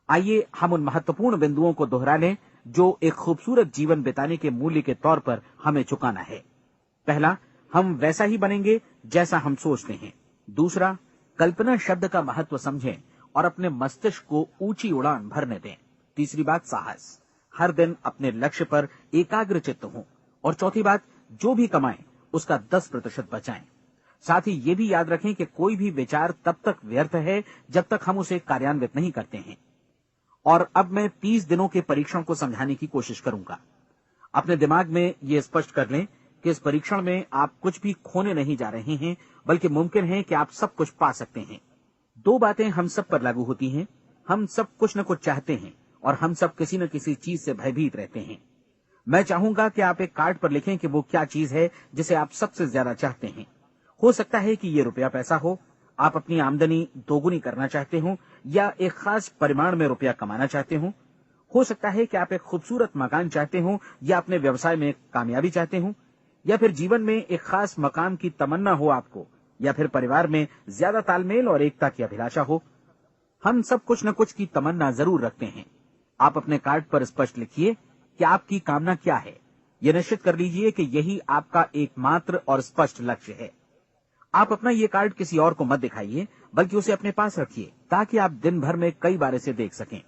आइए हम उन महत्वपूर्ण बिंदुओं को दोहरा लें जो एक खूबसूरत जीवन बिताने के मूल्य के तौर पर हमें चुकाना है। पहला, हम वैसा ही बनेंगे जैसा हम सोचते हैं। दूसरा, कल्पना शब्द का महत्व समझें और अपने मस्तिष्क को ऊंची उड़ान भरने दें। तीसरी बात, साहस, हर दिन अपने लक्ष्य पर एकाग्रचित्त हों। और चौथी बात, जो भी कमाएं उसका 10% बचाएं। साथ ही ये भी याद रखें कि कोई भी विचार तब तक व्यर्थ है जब तक हम उसे कार्यान्वित नहीं करते हैं। और अब मैं 30 दिनों के परीक्षण को समझाने की कोशिश करूंगा। अपने दिमाग में ये स्पष्ट कर लें कि इस परीक्षण में आप कुछ भी खोने नहीं जा रहे हैं, बल्कि मुमकिन है कि आप सब कुछ पा सकते हैं। 2 बातें हम सब पर लागू होती हैं। हम सब कुछ न कुछ चाहते हैं और हम सब किसी न किसी चीज से भयभीत रहते हैं। मैं चाहूंगा कि आप एक कार्ड पर लिखें कि वो क्या चीज है जिसे आप सबसे ज्यादा चाहते हैं। हो सकता है कि ये रुपया पैसा हो, आप अपनी आमदनी दोगुनी करना चाहते हो, या एक खास परिमाण में रुपया कमाना चाहते हो सकता है कि आप एक खूबसूरत मकान चाहते हो, या अपने व्यवसाय में कामयाबी चाहते हो, या फिर जीवन में एक खास मकाम की तमन्ना हो आपको, या फिर परिवार में ज्यादा तालमेल और एकता की अभिलाषा हो। हम सब कुछ न कुछ की तमन्ना जरूर रखते हैं। आप अपने कार्ड पर स्पष्ट लिखिए कि आपकी कामना क्या है। यह निश्चित कर लीजिए कि यही आपका एकमात्र और स्पष्ट लक्ष्य है। आप अपना ये कार्ड किसी और को मत दिखाइए, बल्कि उसे अपने पास रखिए, ताकि आप दिन भर में कई बार इसे देख सकें।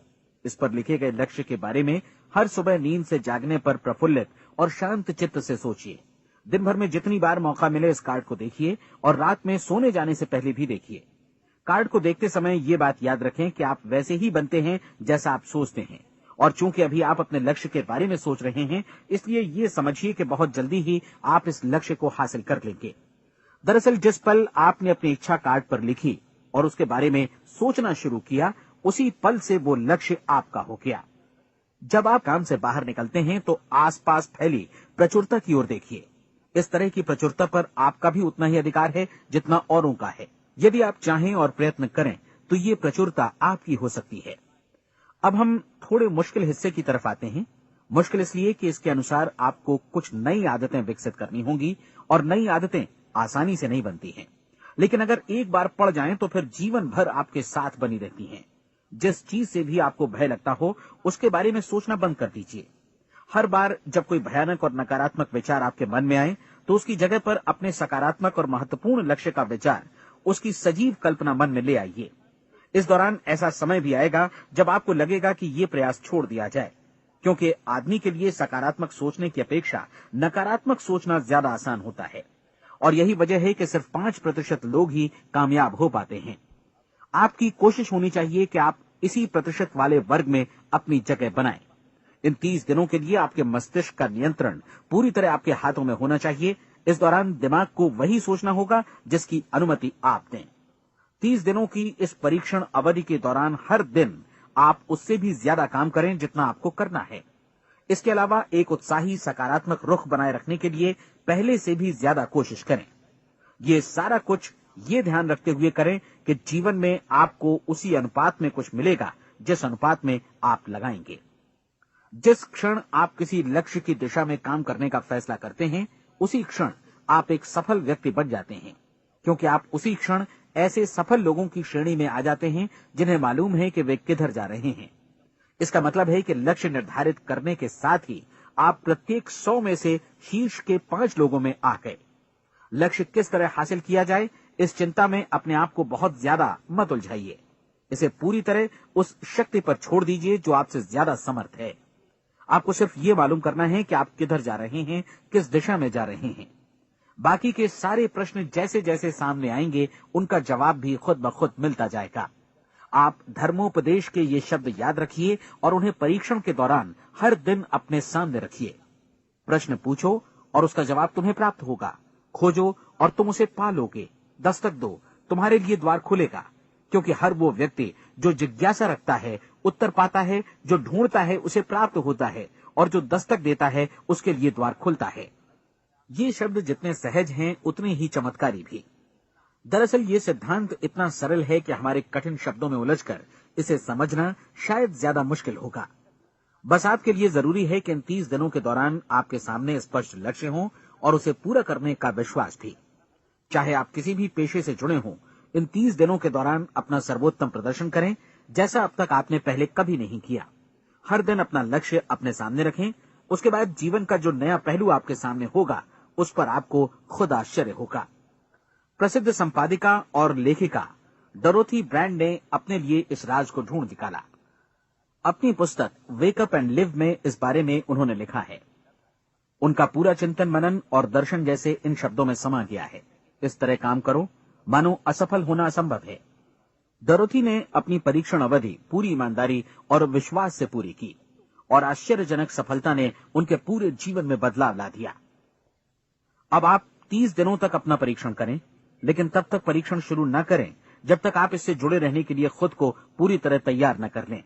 इस पर लिखे गए लक्ष्य के बारे में हर सुबह नींद से जागने पर प्रफुल्लित और शांत चित्त से सोचिए। दिन भर में जितनी बार मौका मिले इस कार्ड को देखिए, और रात में सोने जाने से पहले भी देखिए। कार्ड को देखते समय ये बात याद रखें कि आप वैसे ही बनते हैं जैसा आप सोचते हैं, और चूंकि अभी आप अपने लक्ष्य के बारे में सोच रहे हैं, इसलिए ये समझिए कि बहुत जल्दी ही आप इस लक्ष्य को हासिल कर लेंगे। दरअसल जिस पल आपने अपनी इच्छा कार्ड पर लिखी और उसके बारे में सोचना शुरू किया, उसी पल से वो लक्ष्य आपका हो गया। जब आप काम से बाहर निकलते हैं तो आसपास फैली प्रचुरता की ओर देखिए। इस तरह की प्रचुरता पर आपका भी उतना ही अधिकार है जितना औरों का है। यदि आप चाहें और प्रयत्न करें तो ये प्रचुरता आपकी हो सकती है। अब हम थोड़े मुश्किल हिस्से की तरफ आते हैं। मुश्किल इसलिए कि इसके अनुसार आपको कुछ नई आदतें विकसित करनी होंगी, और नई आदतें आसानी से नहीं बनती हैं, लेकिन अगर एक बार पड़ जाएं तो फिर जीवन भर आपके साथ बनी रहती हैं। जिस चीज से भी आपको भय लगता हो, उसके बारे में सोचना बंद कर दीजिए। हर बार जब कोई भयानक और नकारात्मक विचार आपके मन में आए, तो उसकी जगह पर अपने सकारात्मक और महत्वपूर्ण लक्ष्य का विचार, उसकी सजीव कल्पना मन में ले आइए। इस दौरान ऐसा समय भी आएगा जब आपको लगेगा कि ये प्रयास छोड़ दिया जाए, क्योंकि आदमी के लिए सकारात्मक सोचने की अपेक्षा नकारात्मक सोचना ज्यादा आसान होता है, और यही वजह है कि सिर्फ 5% लोग ही कामयाब हो पाते हैं। आपकी कोशिश होनी चाहिए कि आप इसी प्रतिशत वाले वर्ग में अपनी जगह बनाएं। इन 30 दिनों के लिए आपके मस्तिष्क का नियंत्रण पूरी तरह आपके हाथों में होना चाहिए। इस दौरान दिमाग को वही सोचना होगा जिसकी अनुमति आप दें। 30 दिनों की इस परीक्षण अवधि के दौरान हर दिन आप उससे भी ज्यादा काम करें जितना आपको करना है। इसके अलावा एक उत्साही सकारात्मक रुख बनाए रखने के लिए पहले से भी ज्यादा कोशिश करें। ये सारा कुछ ये ध्यान रखते हुए करें कि जीवन में आपको उसी अनुपात में कुछ मिलेगा जिस अनुपात में आप लगाएंगे। जिस क्षण आप किसी लक्ष्य की दिशा में काम करने का फैसला करते हैं, उसी क्षण आप एक सफल व्यक्ति बन जाते हैं, क्योंकि आप उसी क्षण ऐसे सफल लोगों की श्रेणी में आ जाते हैं जिन्हें मालूम है कि वे किधर जा रहे हैं। इसका मतलब है कि लक्ष्य निर्धारित करने के साथ ही आप प्रत्येक 100 में से शीर्ष के 5 लोगों में आ गए। लक्ष्य किस तरह हासिल किया जाए, इस चिंता में अपने आप को बहुत ज्यादा मत उलझाइए। इसे पूरी तरह उस शक्ति पर छोड़ दीजिए जो आपसे ज्यादा समर्थ है। आपको सिर्फ ये मालूम करना है कि आप किधर जा रहे हैं, किस दिशा में जा रहे हैं। बाकी के सारे प्रश्न जैसे जैसे सामने आएंगे, उनका जवाब भी खुद ब खुद मिलता जाएगा। आप धर्मोपदेश के ये शब्द याद रखिए और उन्हें परीक्षण के दौरान हर दिन अपने सामने रखिए। प्रश्न पूछो और उसका जवाब तुम्हें प्राप्त होगा। खोजो और तुम उसे पा लोगे। दस्तक दो, तुम्हारे लिए द्वार खुलेगा, क्योंकि हर वो व्यक्ति जो जिज्ञासा रखता है उत्तर पाता है, जो ढूंढता है उसे प्राप्त होता है, और जो दस्तक देता है उसके लिए द्वार खुलता है। ये शब्द जितने सहज हैं उतने ही चमत्कारी भी। दरअसल ये सिद्धांत इतना सरल है कि हमारे कठिन शब्दों में उलझकर इसे समझना शायद ज्यादा मुश्किल होगा। बस आपके लिए जरूरी है कि इन 30 दिनों के दौरान आपके सामने स्पष्ट लक्ष्य हो और उसे पूरा करने का विश्वास भी। चाहे आप किसी भी पेशे से जुड़े हों, इन 30 दिनों के दौरान अपना सर्वोत्तम प्रदर्शन करें, जैसा अब तक आपने पहले कभी नहीं किया। हर दिन अपना लक्ष्य अपने सामने रखें। उसके बाद जीवन का जो नया पहलू आपके सामने होगा, उस पर आपको खुद आश्चर्य होगा। प्रसिद्ध संपादिका और लेखिका डोरोथी ब्रैंड ने अपने लिए इस राज को ढूंढ निकाला। अपनी पुस्तक वेक अप एंड लिव में इस बारे में उन्होंने लिखा है। उनका पूरा चिंतन मनन और दर्शन जैसे इन शब्दों में समा गया है। इस तरह काम करो मानो असफल होना असंभव है। डोरोथी ने अपनी परीक्षण अवधि पूरी ईमानदारी और विश्वास से पूरी की और आश्चर्यजनक सफलता ने उनके पूरे जीवन में बदलाव ला दिया। अब आप 30 दिनों तक अपना परीक्षण करें, लेकिन तब तक परीक्षण शुरू न करें जब तक आप इससे जुड़े रहने के लिए खुद को पूरी तरह तैयार न कर लें।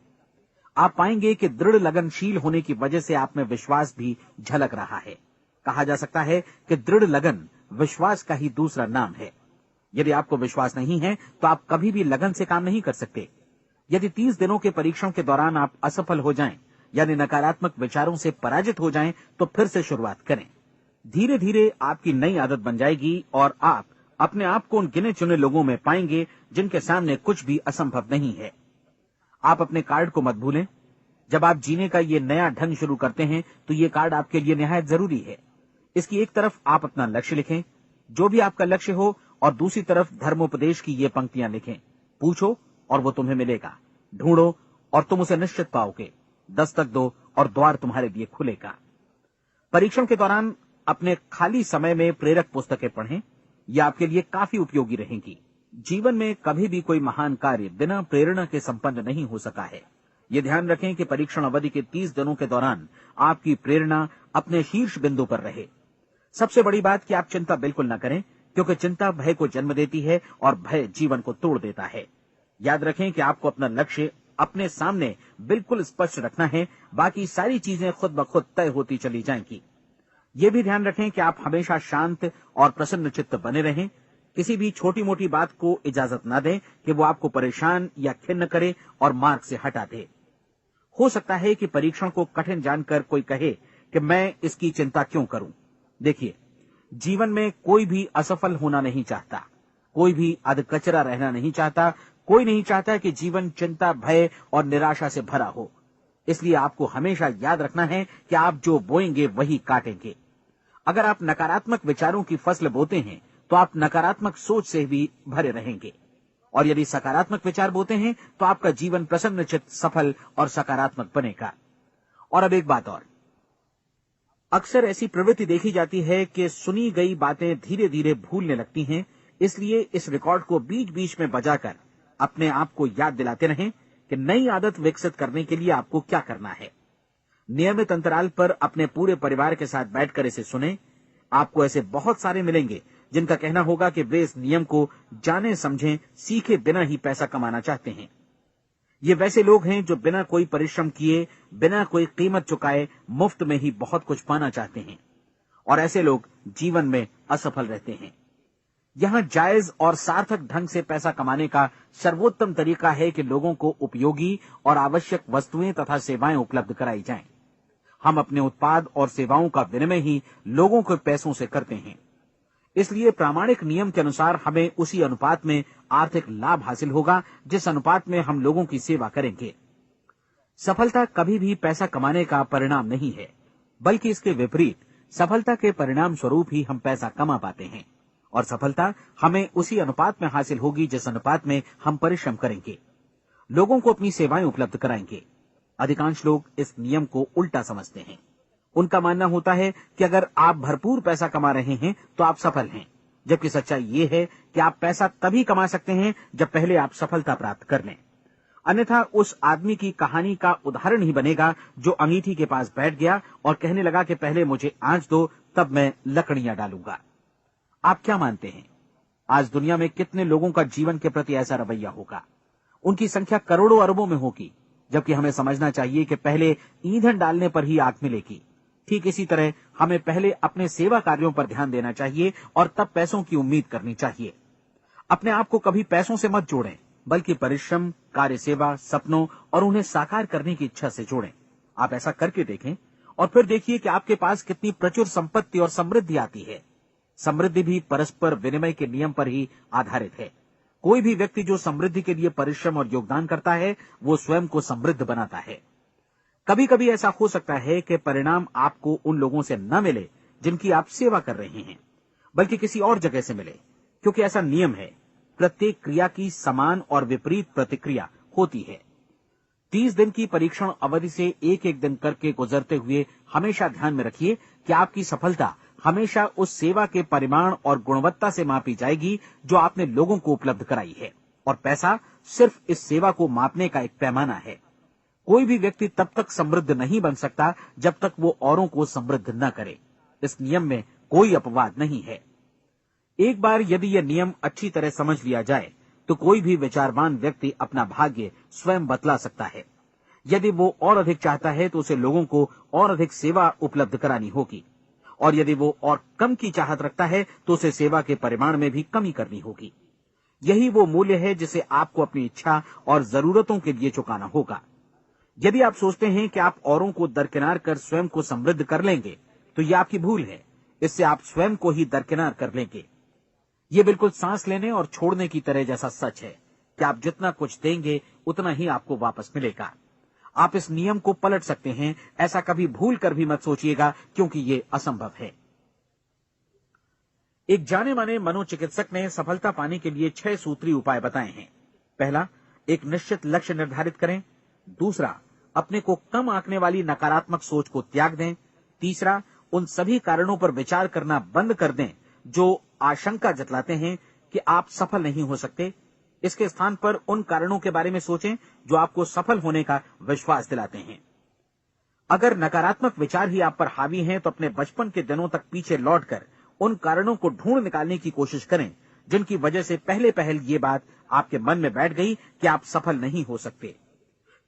आप पाएंगे कि दृढ़ लगनशील होने की वजह से आप में विश्वास भी झलक रहा है। कहा जा सकता है कि दृढ़ लगन विश्वास का ही दूसरा नाम है। यदि आपको विश्वास नहीं है तो आप कभी भी लगन से काम नहीं कर सकते। यदि 30 दिनों के परीक्षण के दौरान आप असफल हो जाएं, यानी नकारात्मक विचारों से पराजित हो जाएं, तो फिर से शुरुआत करें। धीरे धीरे आपकी नई आदत बन जाएगी और आप अपने आप को उन गिने चुने लोगों में पाएंगे जिनके सामने कुछ भी असंभव नहीं है। आप अपने कार्ड को मत भूलें। जब आप जीने का ये नया ढंग शुरू करते हैं तो ये कार्ड आपके लिए निहायत जरूरी है। इसकी एक तरफ आप अपना लक्ष्य लिखें, जो भी आपका लक्ष्य हो, और दूसरी तरफ धर्मोपदेश की ये पंक्तियां लिखें। पूछो और वो तुम्हें मिलेगा, ढूंढो और तुम उसे निश्चित पाओगे, दस्तक दो और द्वार तुम्हारे लिए खुलेगा। परीक्षण के दौरान अपने खाली समय में प्रेरक पुस्तकें पढ़ें। ये आपके लिए काफी उपयोगी रहेंगी। जीवन में कभी भी कोई महान कार्य बिना प्रेरणा के संपन्न नहीं हो सका है। ये ध्यान रखें कि परीक्षण अवधि के 30 दिनों के दौरान आपकी प्रेरणा अपने शीर्ष बिंदु पर रहे। सबसे बड़ी बात कि आप चिंता बिल्कुल न करें, क्योंकि चिंता भय को जन्म देती है और भय जीवन को तोड़ देता है। याद रखें कि आपको अपना लक्ष्य अपने सामने बिल्कुल स्पष्ट रखना है, बाकी सारी चीजें खुद ब खुद तय होती चली जाएंगी। ये भी ध्यान रखें कि आप हमेशा शांत और प्रसन्न चित्त बने रहें। किसी भी छोटी मोटी बात को इजाजत न दें कि वो आपको परेशान या खिन्न करे और मार्ग से हटा दे। हो सकता है कि परीक्षण को कठिन जानकर कोई कहे कि मैं इसकी चिंता क्यों करूं। देखिए, जीवन में कोई भी असफल होना नहीं चाहता, कोई भी अधकचरा रहना नहीं चाहता, कोई नहीं चाहता कि जीवन चिंता, भय और निराशा से भरा हो। इसलिए आपको हमेशा याद रखना है कि आप जो बोएंगे वही काटेंगे। अगर आप नकारात्मक विचारों की फसल बोते हैं तो आप नकारात्मक सोच से भी भरे रहेंगे, और यदि सकारात्मक विचार बोते हैं तो आपका जीवन प्रसन्नचित्त, सफल और सकारात्मक बनेगा। और अब एक बात और, अक्सर ऐसी प्रवृत्ति देखी जाती है कि सुनी गई बातें धीरे धीरे भूलने लगती हैं। इसलिए इस रिकॉर्ड को बीच बीच में बजाकर अपने आप को याद दिलाते रहें कि नई आदत विकसित करने के लिए आपको क्या करना है। नियमित अंतराल पर अपने पूरे परिवार के साथ बैठकर इसे सुने। आपको ऐसे बहुत सारे मिलेंगे जिनका कहना होगा कि वे इस नियम को जाने समझे सीखे बिना ही पैसा कमाना चाहते हैं। ये वैसे लोग हैं जो बिना कोई परिश्रम किए, बिना कोई कीमत चुकाए मुफ्त में ही बहुत कुछ पाना चाहते हैं, और ऐसे लोग जीवन में असफल रहते हैं। यहां जायज और सार्थक ढंग से पैसा कमाने का सर्वोत्तम तरीका है कि लोगों को उपयोगी और आवश्यक वस्तुएं तथा सेवाएं उपलब्ध कराई जाएं। हम अपने उत्पाद और सेवाओं का विनिमय ही लोगों के पैसों से करते हैं। इसलिए प्रामाणिक नियम के अनुसार हमें उसी अनुपात में आर्थिक लाभ हासिल होगा जिस अनुपात में हम लोगों की सेवा करेंगे। सफलता कभी भी पैसा कमाने का परिणाम नहीं है, बल्कि इसके विपरीत सफलता के परिणाम स्वरूप ही हम पैसा कमा पाते हैं, और सफलता हमें उसी अनुपात में हासिल होगी जिस अनुपात में हम परिश्रम करेंगे, लोगों को अपनी सेवाएं उपलब्ध कराएंगे। अधिकांश लोग इस नियम को उल्टा समझते हैं। उनका मानना होता है कि अगर आप भरपूर पैसा कमा रहे हैं तो आप सफल हैं, जबकि सच्चाई ये है कि आप पैसा तभी कमा सकते हैं जब पहले आप सफलता प्राप्त कर लें। अन्यथा उस आदमी की कहानी का उदाहरण ही बनेगा जो अंगीठी के पास बैठ गया और कहने लगा कि पहले मुझे आंच दो, तब मैं लकड़ियां डालूंगा। आप क्या मानते हैं, आज दुनिया में कितने लोगों का जीवन के प्रति ऐसा रवैया होगा? उनकी संख्या करोड़ों अरबों में होगी, जबकि हमें समझना चाहिए कि पहले ईंधन डालने पर ही आग मिलेगी। ठीक इसी तरह हमें पहले अपने सेवा कार्यों पर ध्यान देना चाहिए और तब पैसों की उम्मीद करनी चाहिए। अपने आप को कभी पैसों से मत जोड़ें, बल्कि परिश्रम, कार्य सेवा, सपनों और उन्हें साकार करने की इच्छा से जोड़ें। आप ऐसा करके देखें और फिर देखिए कि आपके पास कितनी प्रचुर संपत्ति और समृद्धि आती है। समृद्धि भी परस्पर विनिमय के नियम पर ही आधारित है। कोई भी व्यक्ति जो समृद्धि के लिए परिश्रम और योगदान करता है, वो स्वयं को समृद्ध बनाता है। कभी कभी ऐसा हो सकता है कि परिणाम आपको उन लोगों से न मिले जिनकी आप सेवा कर रहे हैं, बल्कि किसी और जगह से मिले, क्योंकि ऐसा नियम है, प्रत्येक क्रिया की समान और विपरीत प्रतिक्रिया होती है। 30 दिन की परीक्षण अवधि से एक एक दिन करके गुजरते हुए हमेशा ध्यान में रखिए कि आपकी सफलता हमेशा उस सेवा के परिमाण और गुणवत्ता से मापी जाएगी जो आपने लोगों को उपलब्ध कराई है, और पैसा सिर्फ इस सेवा को मापने का एक पैमाना है। कोई भी व्यक्ति तब तक समृद्ध नहीं बन सकता जब तक वो औरों को समृद्ध न करे। इस नियम में कोई अपवाद नहीं है। एक बार यदि यह नियम अच्छी तरह समझ लिया जाए तो कोई भी विचारवान व्यक्ति अपना भाग्य स्वयं बतला सकता है। यदि वो और अधिक चाहता है तो उसे लोगों को और अधिक सेवा उपलब्ध करानी होगी, और यदि वो और कम की चाहत रखता है तो उसे सेवा के परिमाण में भी कमी करनी होगी। यही वो मूल्य है जिसे आपको अपनी इच्छा और जरूरतों के लिए चुकाना होगा। यदि आप सोचते हैं कि आप औरों को दरकिनार कर स्वयं को समृद्ध कर लेंगे तो यह आपकी भूल है। इससे आप स्वयं को ही दरकिनार कर लेंगे। ये बिल्कुल सांस लेने और छोड़ने की तरह जैसा सच है कि आप जितना कुछ देंगे उतना ही आपको वापस मिलेगा। आप इस नियम को पलट सकते हैं, ऐसा कभी भूल कर भी मत सोचिएगा, क्योंकि ये असंभव है। एक जाने माने मनोचिकित्सक ने सफलता पाने के लिए 6 सूत्री उपाय बताए हैं। पहला, एक निश्चित लक्ष्य निर्धारित करें। दूसरा, अपने को कम आंकने वाली नकारात्मक सोच को त्याग दें। तीसरा, उन सभी कारणों पर विचार करना बंद कर दें जो आशंका जतलाते हैं कि आप सफल नहीं हो सकते। इसके स्थान पर उन कारणों के बारे में सोचें जो आपको सफल होने का विश्वास दिलाते हैं। अगर नकारात्मक विचार ही आप पर हावी हैं तो अपने बचपन के दिनों तक पीछे लौटकर उन कारणों को ढूंढ निकालने की कोशिश करें जिनकी वजह से पहले पहल ये बात आपके मन में बैठ गई कि आप सफल नहीं हो सकते।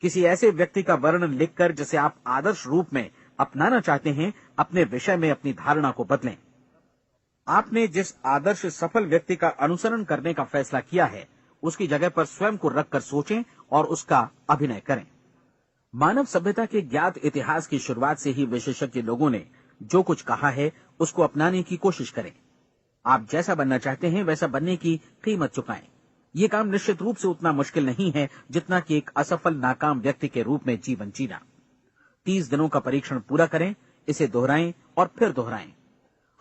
किसी ऐसे व्यक्ति का वर्णन लिखकर जिसे आप आदर्श रूप में अपनाना चाहते हैं, अपने विषय में अपनी धारणा को बदलें। आपने जिस आदर्श सफल व्यक्ति का अनुसरण करने का फैसला किया है उसकी जगह पर स्वयं को रखकर सोचें और उसका अभिनय करें। मानव सभ्यता के ज्ञात इतिहास की शुरुआत से ही विशेषज्ञ लोगों ने जो कुछ कहा है उसको अपनाने की कोशिश करें। आप जैसा बनना चाहते हैं वैसा बनने की कीमत चुकाएं। ये काम निश्चित रूप से उतना मुश्किल नहीं है जितना कि एक असफल नाकाम व्यक्ति के रूप में जीवन जीना। 30 दिनों का परीक्षण पूरा करें, इसे दोहराएं और फिर दोहराएं।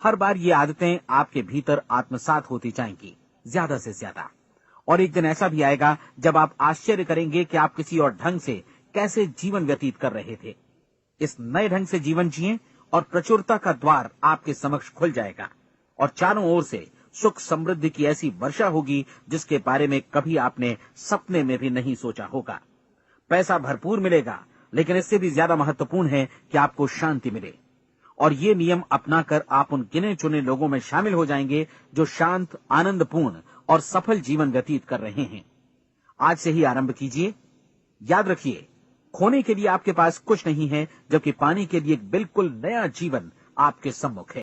हर बार ये आदतें आपके भीतर आत्मसात होती जाएंगी, ज्यादा से ज्यादा। और एक दिन ऐसा भी आएगा जब आप आश्चर्य करेंगे कि आप किसी और ढंग से कैसे जीवन व्यतीत कर रहे थे। इस नए ढंग से जीवन जिएं और प्रचुरता का द्वार आपके समक्ष खुल जाएगा और चारों ओर से सुख समृद्धि की ऐसी वर्षा होगी जिसके बारे में कभी आपने सपने में भी नहीं सोचा होगा। पैसा भरपूर मिलेगा, लेकिन इससे भी ज्यादा महत्वपूर्ण है कि आपको शांति मिले। और ये नियम अपनाकर आप उन गिने चुने लोगों में शामिल हो जाएंगे जो शांत, आनंदपूर्ण और सफल जीवन व्यतीत कर रहे हैं। आज से ही आरंभ कीजिए। याद रखिए, खोने के लिए आपके पास कुछ नहीं है, जबकि पाने के लिए एक बिल्कुल नया जीवन आपके सम्मुख है।